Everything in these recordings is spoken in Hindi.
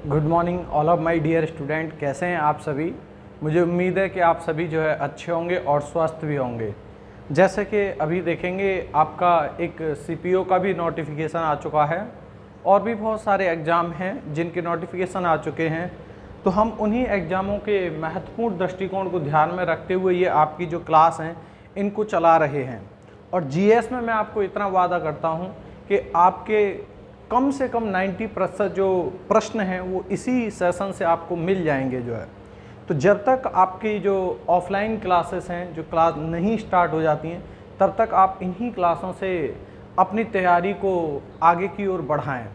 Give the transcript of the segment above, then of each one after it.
Good morning all of my dear student. कैसे हैं आप सभी। मुझे उम्मीद है कि आप सभी जो है अच्छे होंगे और स्वस्थ भी होंगे। जैसे कि अभी देखेंगे आपका एक सीपीओ का भी नोटिफिकेशन आ चुका है और भी बहुत सारे एग्ज़ाम हैं जिनके नोटिफिकेशन आ चुके हैं। तो हम उन्हीं एग्ज़ामों के महत्वपूर्ण दृष्टिकोण को ध्यान में रखते हुए ये आपकी जो क्लास हैं इनको चला रहे हैं। और जीएस में मैं आपको इतना वादा करता हूँ कि आपके कम से कम 90% जो प्रश्न हैं वो इसी सेशन से आपको मिल जाएंगे जो है। तो जब तक आपकी जो ऑफलाइन क्लासेस हैं, जो क्लास नहीं स्टार्ट हो जाती हैं, तब तक आप इन्हीं क्लासों से अपनी तैयारी को आगे की ओर बढ़ाएं।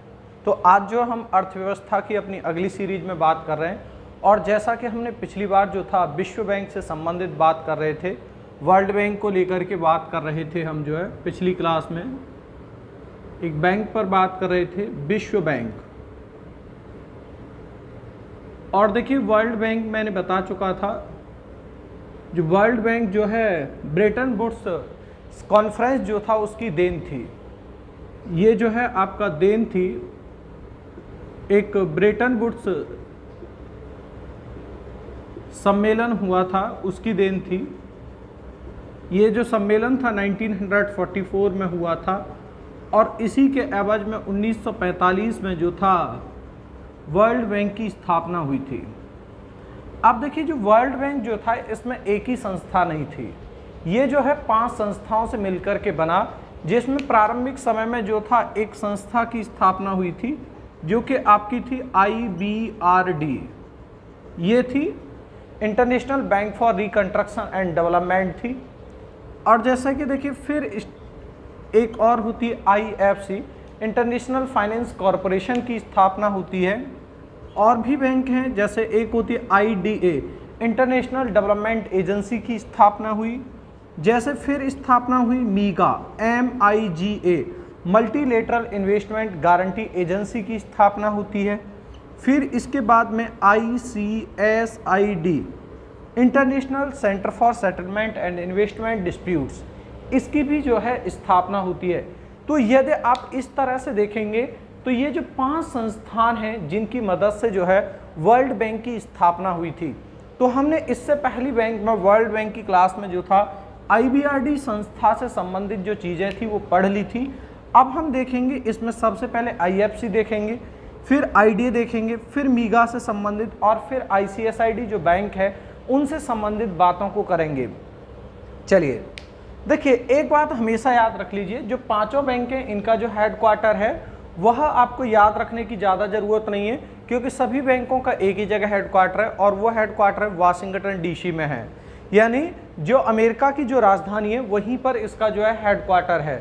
तो आज जो हम अर्थव्यवस्था की अपनी अगली सीरीज में बात कर रहे हैं, और जैसा कि हमने पिछली बार जो था विश्व बैंक से संबंधित बात कर रहे थे, वर्ल्ड बैंक को लेकर के बात कर रहे थे हम जो है पिछली क्लास में एक बैंक पर बात कर रहे थे, विश्व बैंक। और देखिए वर्ल्ड बैंक मैंने बता चुका था, जो वर्ल्ड बैंक जो है ब्रेटन वुड्स कॉन्फ्रेंस जो था उसकी देन थी। ये जो है आपका देन थी, एक ब्रेटन वुड्स सम्मेलन हुआ था उसकी देन थी। ये जो सम्मेलन था 1944 में हुआ था और इसी के एवज में 1945 में जो था वर्ल्ड बैंक की स्थापना हुई थी। अब देखिए जो वर्ल्ड बैंक जो था इसमें एक ही संस्था नहीं थी, ये जो है 5 संस्थाओं से मिलकर के बना, जिसमें प्रारंभिक समय में जो था एक संस्था की स्थापना हुई थी जो कि आपकी थी IBRD। ये थी international bank for reconstruction and development थी। और जैसा कि देखिए फिर एक और होती है IFC, इंटरनेशनल फाइनेंस कॉरपोरेशन की स्थापना होती है। और भी बैंक हैं, जैसे एक होती है IDA, इंटरनेशनल डेवलपमेंट एजेंसी की स्थापना हुई। जैसे फिर स्थापना हुई MIGA, MIGA, multilateral investment guarantee agency की स्थापना होती है। फिर इसके बाद में ICSID, international centre for settlement and investment disputes, इसकी भी जो है स्थापना होती है। तो यदि आप इस तरह से देखेंगे तो ये जो 5 संस्थान हैं जिनकी मदद से जो है वर्ल्ड बैंक की स्थापना हुई थी। तो हमने इससे पहली बैंक में वर्ल्ड बैंक की क्लास में जो था IBRD संस्था से संबंधित जो चीज़ें थी वो पढ़ ली थी। अब हम देखेंगे इसमें सबसे पहले IFC देखेंगे, फिर IDA देखेंगे, फिर MIGA से संबंधित, और फिर ICSID जो बैंक है उनसे संबंधित बातों को करेंगे। चलिए देखिए, एक बात हमेशा याद रख लीजिए, जो 5 बैंक हैं इनका जो हेडक्वार्टर है वह आपको याद रखने की ज़्यादा ज़रूरत नहीं है, क्योंकि सभी बैंकों का एक ही जगह हेडक्वार्टर है और वो हेडक्वार्टर वाशिंगटन DC में है। यानी जो अमेरिका की जो राजधानी है वहीं पर इसका जो है हेडक्वार्टर है।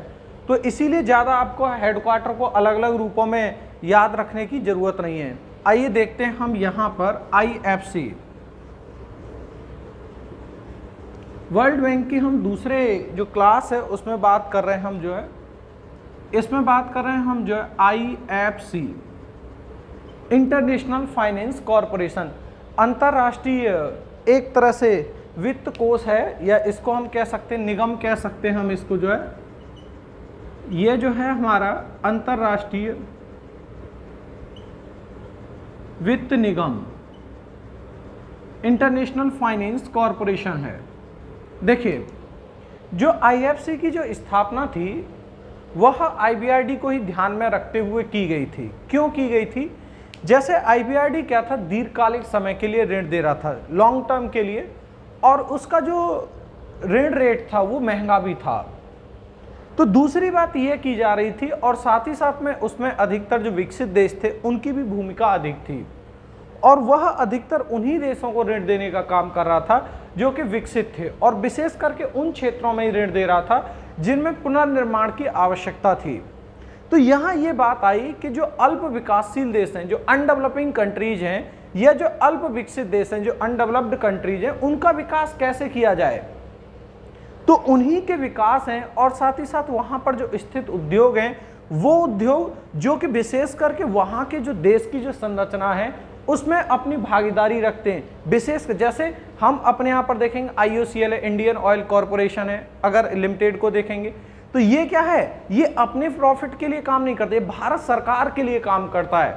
तो इसीलिए ज़्यादा आपको हेडक्वार्टर को अलग अलग रूपों में याद रखने की ज़रूरत नहीं है। आइए देखते हैं हम यहाँ पर IFC, वर्ल्ड बैंक की हम दूसरे जो क्लास है उसमें बात कर रहे हैं हम जो है, इसमें बात कर रहे हैं हम जो है IFC, इंटरनेशनल फाइनेंस कॉरपोरेशन, अंतर्राष्ट्रीय एक तरह से वित्त कोष है, या इसको हम कह सकते हैं निगम कह सकते हैं हम इसको जो है। ये जो है हमारा अंतर्राष्ट्रीय वित्त निगम, इंटरनेशनल फाइनेंस कॉरपोरेशन है। देखिए जो IFC की जो स्थापना थी वह IBRD को ही ध्यान में रखते हुए की गई थी। क्यों की गई थी? जैसे IBRD क्या था, दीर्घकालिक समय के लिए ऋण दे रहा था, लॉन्ग टर्म के लिए, और उसका जो ऋण रेट था वो महंगा भी था। तो दूसरी बात यह की जा रही थी, और साथ ही साथ में उसमें अधिकतर जो विकसित देश थे उनकी भी भूमिका अधिक थी, और वह अधिकतर उन्हीं देशों को ऋण देने का काम कर रहा था जो कि विकसित थे, और विशेष करके उन क्षेत्रों में ही ऋण दे रहा था जिनमें पुनर्निर्माण की आवश्यकता थी। तो यहाँ ये बात आई कि जो अल्प विकासशील देश हैं, जो अनडेवलपिंग कंट्रीज हैं, या जो अल्प विकसित देश हैं, जो अनडेवलप्ड कंट्रीज हैं, उनका विकास कैसे किया जाए। तो उन्हीं के विकास हैं, और साथ ही साथ वहाँ पर जो स्थित उद्योग हैं वो उद्योग जो कि विशेष करके वहाँ के जो देश की जो संरचना है उसमें अपनी भागीदारी रखते हैं। विशेष जैसे हम अपने यहाँ पर देखेंगे IOCL है, इंडियन ऑयल कॉरपोरेशन है, अगर लिमिटेड को देखेंगे तो ये क्या है, ये अपने प्रॉफिट के लिए काम नहीं करते, भारत सरकार के लिए काम करता है।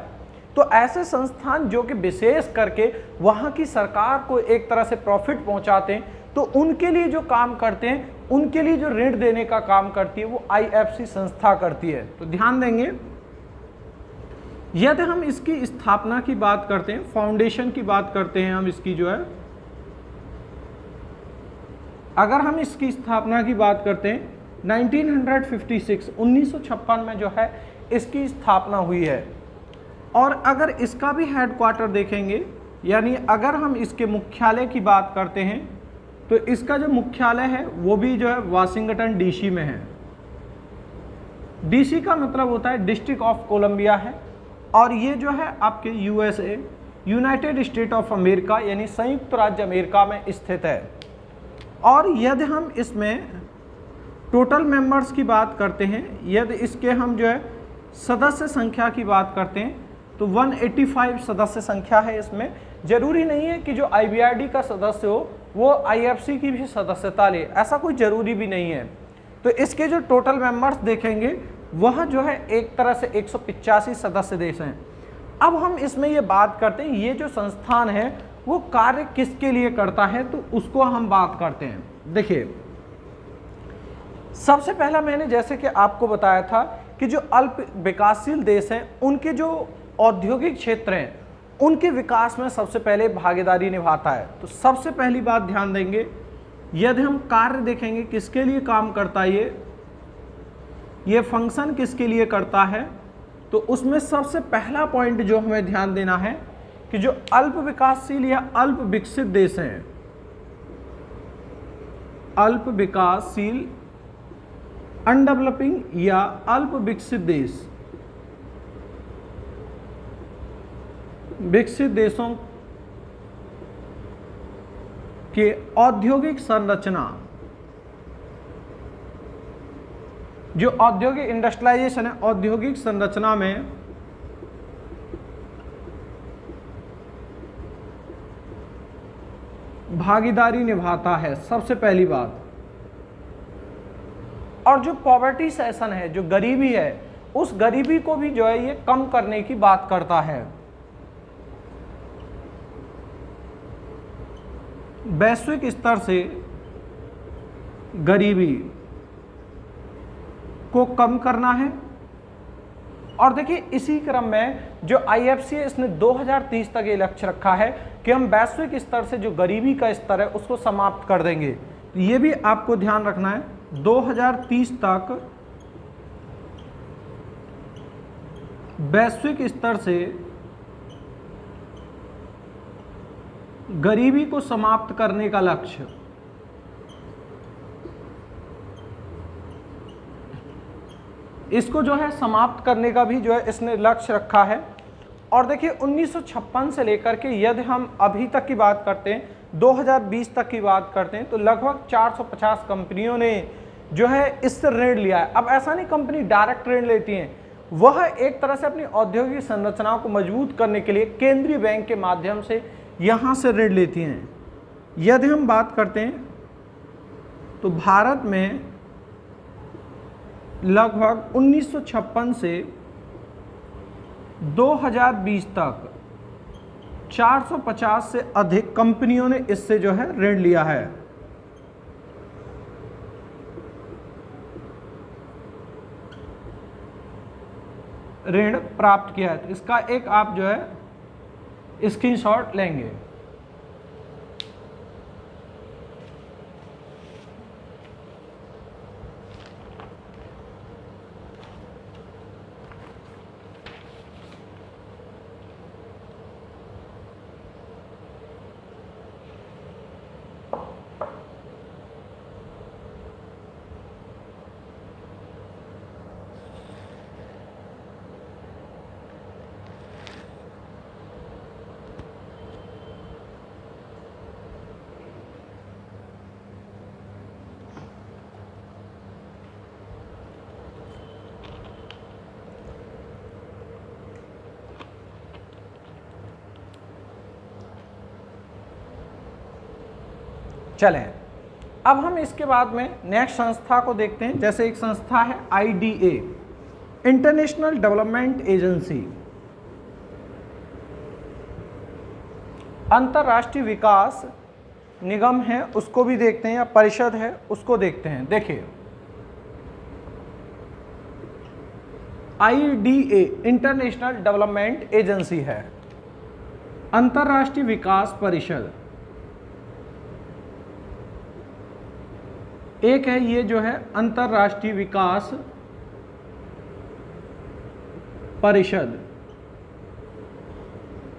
तो ऐसे संस्थान जो कि विशेष करके वहाँ की सरकार को एक तरह से प्रॉफिट पहुँचाते हैं, तो उनके लिए जो काम करते हैं, उनके लिए जो ऋण देने का काम करती है वो IFC संस्था करती है। तो ध्यान देंगे, यदि हम इसकी स्थापना की बात करते हैं, फाउंडेशन की बात करते हैं हम इसकी जो है, अगर हम इसकी स्थापना की बात करते हैं 1956 में जो है इसकी स्थापना हुई है। और अगर इसका भी हेडक्वार्टर देखेंगे, यानी अगर हम इसके मुख्यालय की बात करते हैं, तो इसका जो मुख्यालय है वो भी जो है वाशिंगटन DC में है। DC का मतलब होता है डिस्ट्रिक्ट ऑफ कोलंबिया है, और ये जो है आपके USA United state of America यानी संयुक्त राज्य अमेरिका में स्थित है। और यदि हम इसमें टोटल मेंबर्स की बात करते हैं, यदि इसके हम जो है सदस्य संख्या की बात करते हैं, तो 185 सदस्य संख्या है इसमें। जरूरी नहीं है कि जो IBRD का सदस्य हो वो IFC की भी सदस्यता ले, ऐसा कोई ज़रूरी भी नहीं है। तो इसके जो टोटल मेंबर्स देखेंगे वह जो है एक तरह से 185 सदस्य देश हैं। अब हम इसमें ये बात करते हैं, ये जो संस्थान है वो कार्य किसके लिए करता है, तो उसको हम बात करते हैं। देखिए, सबसे पहला मैंने जैसे कि आपको बताया था कि जो अल्प विकासशील देश हैं उनके जो औद्योगिक क्षेत्र हैं उनके विकास में सबसे पहले भागीदारी निभाता है। तो सबसे पहली बात ध्यान देंगे, यदि हम कार्य देखेंगे किसके लिए काम करता है, ये फंक्शन किसके लिए करता है, तो उसमें सबसे पहला पॉइंट जो हमें ध्यान देना है कि जो अल्प विकासशील या अल्प विकसित देश हैं, अल्प विकासशील अनडेवलपिंग या अल्प विकसित देश, विकसित देशों के औद्योगिक संरचना, जो औद्योगिक इंडस्ट्रियलाइजेशन है, औद्योगिक संरचना में भागीदारी निभाता है, सबसे पहली बात। और जो पॉवर्टी सेशन है, जो गरीबी है, उस गरीबी को भी जो है ये कम करने की बात करता है। वैश्विक स्तर से गरीबी को कम करना है। और देखिए, इसी क्रम में जो IFC है इसने 2030 तक ये लक्ष्य रखा है कि हम वैश्विक स्तर से जो गरीबी का स्तर है उसको समाप्त कर देंगे। ये भी आपको ध्यान रखना है, 2030 तक वैश्विक स्तर से गरीबी को समाप्त करने का लक्ष्य। इसको जो है समाप्त करने का भी जो है इसने लक्ष्य रखा है। और देखिए, 1956 से लेकर के यदि हम अभी तक की बात करते हैं, 2020 तक की बात करते हैं, तो लगभग 450 कंपनियों ने जो है इससे ऋण लिया है। अब ऐसा नहीं कंपनी डायरेक्ट ऋण लेती हैं, वह एक तरह से अपनी औद्योगिक संरचनाओं को मजबूत करने के लिए केंद्रीय बैंक के माध्यम से यहाँ से ऋण लेती हैं। यदि हम बात करते हैं तो भारत में लगभग 1956 से 2020 तक 450 से अधिक कंपनियों ने इससे जो है ऋण लिया है। ऋण प्राप्त किया है। तो इसका एक आप जो है स्क्रीनशॉट लेंगे। चलें, अब हम इसके बाद में नेक्स्ट संस्था को देखते हैं। जैसे एक संस्था है IDA, इंटरनेशनल डेवलपमेंट एजेंसी। अंतर्राष्ट्रीय विकास निगम है उसको भी देखते हैं, या परिषद है उसको देखते हैं। देखिए IDA इंटरनेशनल डेवलपमेंट एजेंसी है, अंतर्राष्ट्रीय विकास परिषद। एक है ये जो है अंतर्राष्ट्रीय विकास परिषद।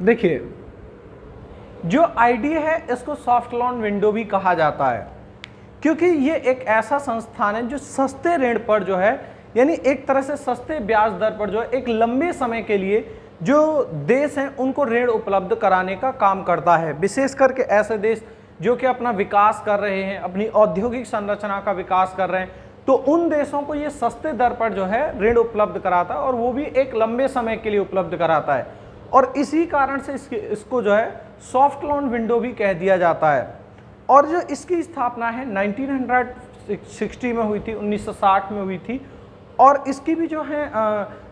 देखिए जो IDA है इसको सॉफ्ट लोन विंडो भी कहा जाता है, क्योंकि ये एक ऐसा संस्थान है जो सस्ते ऋण पर जो है, यानी एक तरह से सस्ते ब्याज दर पर जो है एक लंबे समय के लिए जो देश हैं उनको ऋण उपलब्ध कराने का काम करता है। विशेष करके ऐसे देश जो कि अपना विकास कर रहे हैं, अपनी औद्योगिक संरचना का विकास कर रहे हैं, तो उन देशों को ये सस्ते दर पर जो है ऋण उपलब्ध कराता है, और वो भी एक लंबे समय के लिए उपलब्ध कराता है। और इसी कारण से इसको जो है सॉफ्ट लोन विंडो भी कह दिया जाता है। और जो इसकी स्थापना है 1960 में हुई थी, 1960 में हुई थी, और इसकी भी जो है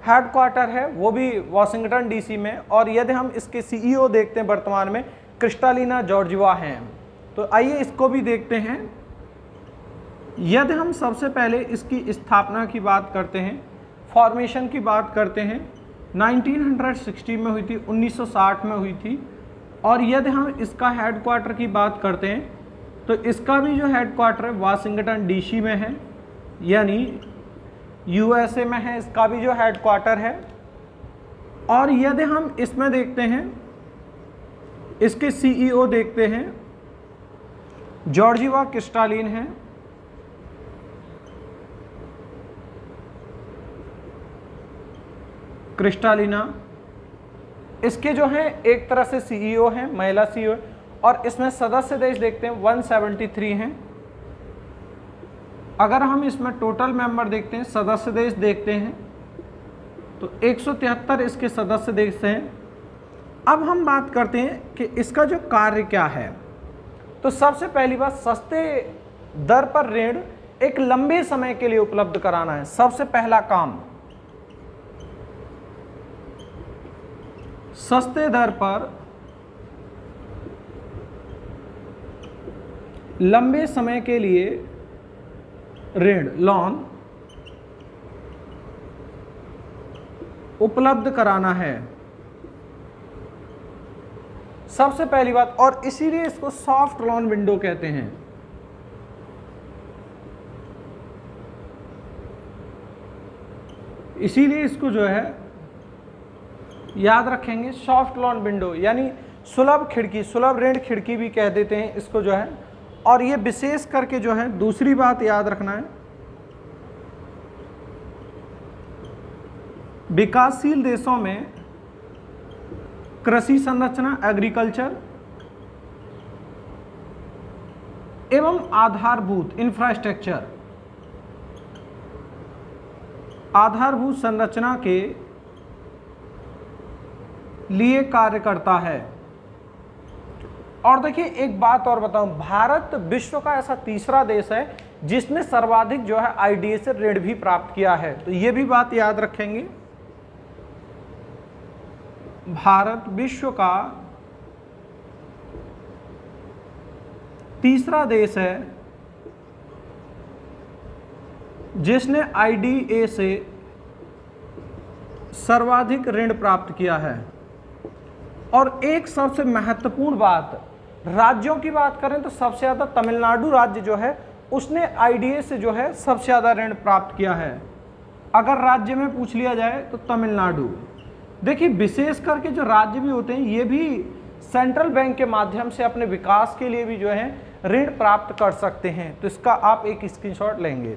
हेडक्वार्टर है वो भी वाशिंगटन DC में। और यदि हम इसके CEO देखते हैं वर्तमान में क्रिस्टालिना जॉर्जिवा हैं, तो आइए इसको भी देखते हैं। यदि हम सबसे पहले इसकी स्थापना की बात करते हैं, फॉर्मेशन की बात करते हैं, 1960 में हुई थी, 1960 में हुई थी। और यदि हम इसका हेडक्वार्टर की बात करते हैं तो इसका भी जो हेडक्वार्टर है वाशिंगटन DC में है, यानी USA में है, इसका भी जो हेडक्वार्टर है। और यदि हम इसमें देखते हैं, इसके CEO देखते हैं, जॉर्जिवा क्रिस्टालिन है, क्रिस्टालिना। इसके जो है एक तरह से CEO हैं, महिला CEO। और इसमें सदस्य देश देखते हैं 173 हैं। अगर हम इसमें टोटल मेंबर देखते हैं, सदस्य देश देखते हैं, तो 173 इसके सदस्य देश हैं। अब हम बात करते हैं कि इसका जो कार्य क्या है। तो सबसे पहली बात, सस्ते दर पर ऋण एक लंबे समय के लिए उपलब्ध कराना है, सबसे पहला काम। सस्ते दर पर लंबे समय के लिए ऋण, लोन उपलब्ध कराना है, सबसे पहली बात। और इसीलिए इसको सॉफ्ट लोन विंडो कहते हैं। इसीलिए इसको जो है याद रखेंगे सॉफ्ट लोन विंडो, यानी सुलभ खिड़की, सुलभ ऋण खिड़की भी कह देते हैं इसको जो है। और ये विशेष करके जो है दूसरी बात याद रखना है, विकासशील देशों में कृषि संरचना, एग्रीकल्चर एवं आधारभूत इंफ्रास्ट्रक्चर, आधारभूत संरचना के लिए कार्य करता है। और देखिए एक बात और बताऊं, भारत विश्व का ऐसा तीसरा देश है जिसने सर्वाधिक जो है IDA से ऋण भी प्राप्त किया है, तो ये भी बात याद रखेंगे। भारत विश्व का तीसरा देश है जिसने IDA से सर्वाधिक ऋण प्राप्त किया है। और एक सबसे महत्वपूर्ण बात, राज्यों की बात करें तो सबसे ज़्यादा तमिलनाडु राज्य जो है उसने IDA से जो है सबसे ज़्यादा ऋण प्राप्त किया है। अगर राज्य में पूछ लिया जाए तो तमिलनाडु। देखिए विशेष करके जो राज्य भी होते हैं ये भी सेंट्रल बैंक के माध्यम से अपने विकास के लिए भी जो है ऋण प्राप्त कर सकते हैं, तो इसका आप एक स्क्रीनशॉट लेंगे।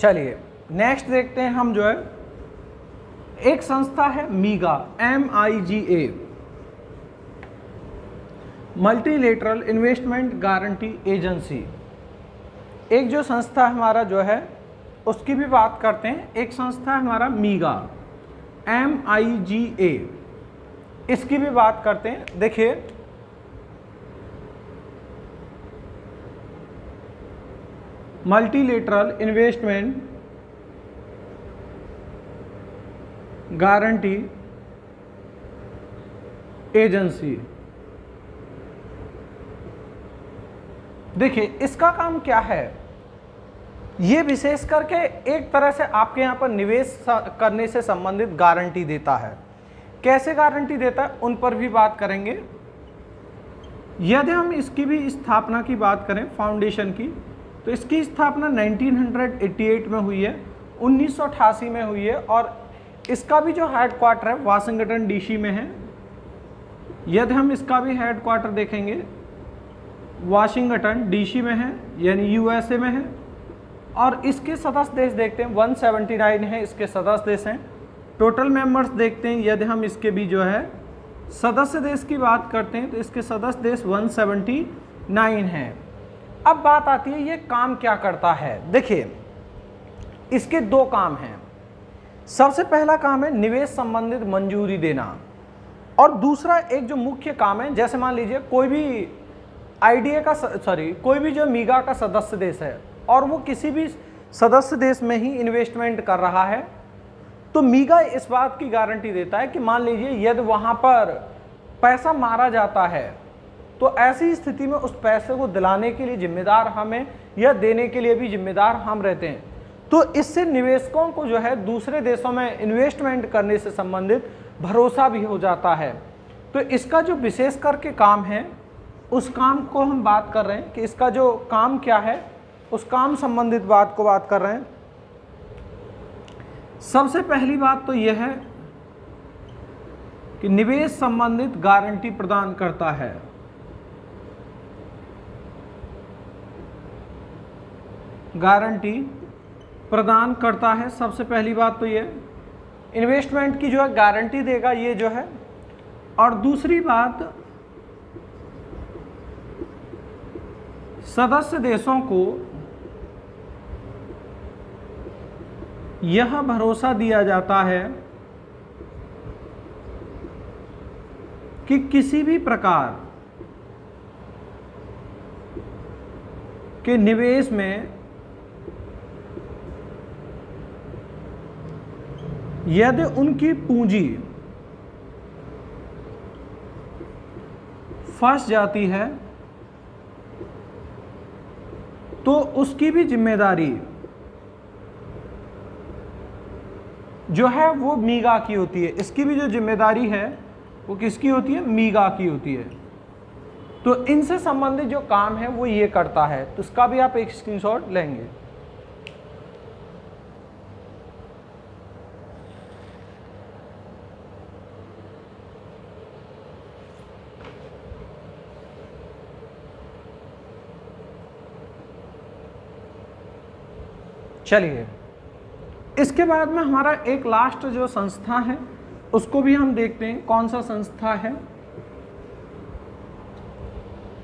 चलिए नेक्स्ट देखते हैं हम जो है, एक संस्था है मीगा, MIGA, multilateral investment guarantee agency. एक जो संस्था हमारा जो है उसकी भी बात करते हैं। एक संस्था है हमारा मीगा, MIGA, इसकी भी बात करते हैं। देखिए मल्टीलेटरल इन्वेस्टमेंट गारंटी एजेंसी। देखिए इसका काम क्या है, ये विशेष करके एक तरह से आपके यहाँ पर निवेश करने से संबंधित गारंटी देता है। कैसे गारंटी देता है उन पर भी बात करेंगे। यदि हम इसकी भी स्थापना की बात करें, फाउंडेशन की, तो इसकी स्थापना 1988 में हुई है, 1988 में हुई है, और इसका भी जो हेडक्वार्टर है वाशिंगटन DC में है। यदि हम इसका भी हेडक्वार्टर देखेंगे वाशिंगटन DC में है, यानी USA में है। और इसके सदस्य देश देखते हैं 179 है, इसके सदस्य देश हैं। टोटल मेंबर्स देखते हैं, यदि हम इसके भी जो है सदस्य देश की बात करते हैं तो इसके सदस्य देश 179 हैं। अब बात आती है ये काम क्या करता है। देखिए इसके दो काम हैं। सबसे पहला काम है निवेश संबंधित मंजूरी देना, और दूसरा एक जो मुख्य काम है, जैसे मान लीजिए कोई भी कोई भी जो मीगा का सदस्य देश है और वो किसी भी सदस्य देश में ही इन्वेस्टमेंट कर रहा है, तो मीगा इस बात की गारंटी देता है कि मान लीजिए यदि वहाँ पर पैसा मारा जाता है तो ऐसी स्थिति में उस पैसे को दिलाने के लिए जिम्मेदार हमें, या देने के लिए भी जिम्मेदार हम रहते हैं। तो इससे निवेशकों को जो है दूसरे देशों में इन्वेस्टमेंट करने से संबंधित भरोसा भी हो जाता है। तो इसका जो विशेष करके काम है उस काम को हम बात कर रहे हैं कि इसका जो काम क्या है, उस काम संबंधित बात को बात कर रहे हैं। सबसे पहली बात तो यह है कि निवेश संबंधित गारंटी प्रदान करता है। गारंटी प्रदान करता है, सबसे पहली बात तो ये इन्वेस्टमेंट की जो है गारंटी देगा ये जो है। और दूसरी बात, सदस्य देशों को यह भरोसा दिया जाता है कि किसी भी प्रकार के निवेश में यदि उनकी पूंजी फंस जाती है तो उसकी भी जिम्मेदारी जो है वो मीगा की होती है। इसकी भी जो जिम्मेदारी है वो किसकी होती है, मीगा की होती है। तो इनसे संबंधित जो काम है वो ये करता है। तो इसका भी आप एक स्क्रीनशॉट लेंगे। चलिए इसके बाद में हमारा एक लास्ट जो संस्था है उसको भी हम देखते हैं कौन सा संस्था है।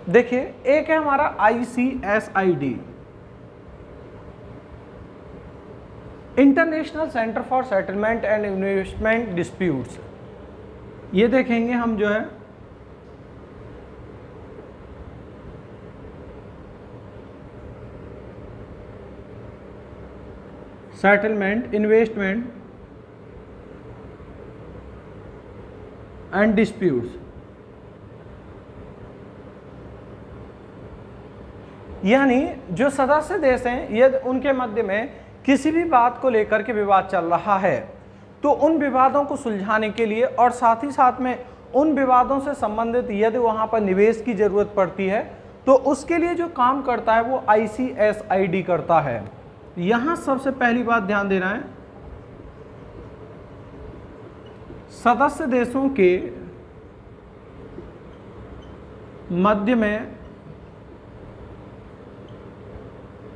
देखिए एक है हमारा ICSID, international centre for settlement and investment disputes. ये देखेंगे हम जो है सेटलमेंट, इन्वेस्टमेंट एंड डिस्प्यूट्स, यानी जो सदस्य देश हैं यदि उनके मध्य में किसी भी बात को लेकर के विवाद चल रहा है तो उन विवादों को सुलझाने के लिए और साथ ही साथ में उन विवादों से संबंधित यदि वहां पर निवेश की जरूरत पड़ती है तो उसके लिए जो काम करता है वो ICSID करता है। यहां सबसे पहली बात ध्यान देना है, सदस्य देशों के मध्य में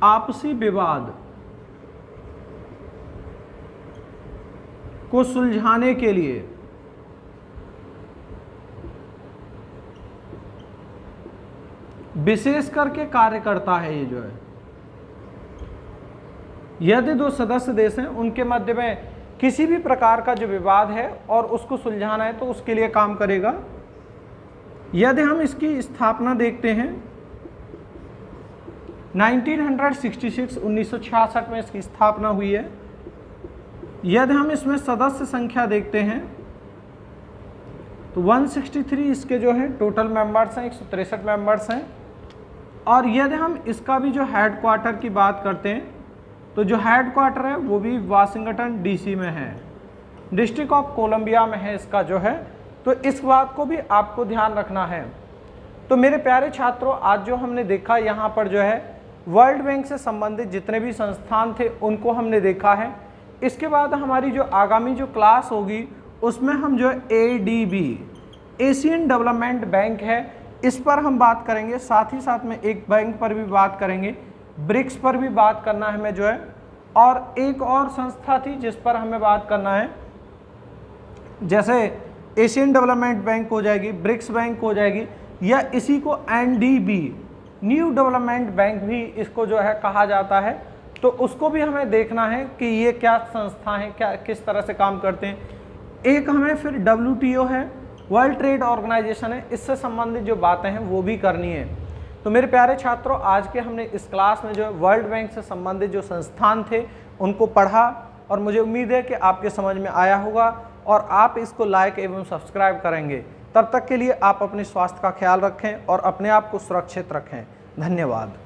आपसी विवाद को सुलझाने के लिए विशेष करके कार्य करता है। ये जो है यदि दो सदस्य देश हैं उनके मध्य में किसी भी प्रकार का जो विवाद है और उसको सुलझाना है तो उसके लिए काम करेगा। यदि हम इसकी स्थापना देखते हैं 1966 में इसकी स्थापना हुई है। यदि हम इसमें सदस्य संख्या देखते हैं तो 163 इसके जो है टोटल मेंबर्स हैं, 163 मेंबर्स हैं। और यदि हम इसका भी जो हेडक्वार्टर की बात करते हैं तो जो हेडक्वार्टर है वो भी वाशिंगटन डीसी में है, डिस्ट्रिक्ट ऑफ कोलंबिया में है इसका जो है। तो इस बात को भी आपको ध्यान रखना है। तो मेरे प्यारे छात्रों, आज जो हमने देखा यहाँ पर जो है वर्ल्ड बैंक से संबंधित जितने भी संस्थान थे उनको हमने देखा है। इसके बाद हमारी जो आगामी जो क्लास होगी उसमें हम जो ADB एशियन डेवलपमेंट बैंक है इस पर हम बात करेंगे। साथ ही साथ में एक बैंक पर भी बात करेंगे, ब्रिक्स पर भी बात करना है हमें जो है। और एक और संस्था थी जिस पर हमें बात करना है, जैसे एशियन डेवलपमेंट बैंक हो जाएगी, ब्रिक्स बैंक हो जाएगी, या इसी को NDB न्यू डेवलपमेंट बैंक भी इसको जो है कहा जाता है। तो उसको भी हमें देखना है कि ये क्या संस्था है, क्या किस तरह से काम करते हैं। एक हमें फिर WTO है, वर्ल्ड ट्रेड ऑर्गेनाइजेशन है, इससे संबंधित जो बातें हैं वो भी करनी है। तो मेरे प्यारे छात्रों, आज के हमने इस क्लास में जो वर्ल्ड बैंक से संबंधित जो संस्थान थे उनको पढ़ा और मुझे उम्मीद है कि आपके समझ में आया होगा और आप इसको लाइक एवं सब्सक्राइब करेंगे। तब तक के लिए आप अपने स्वास्थ्य का ख्याल रखें और अपने आप को सुरक्षित रखें। धन्यवाद।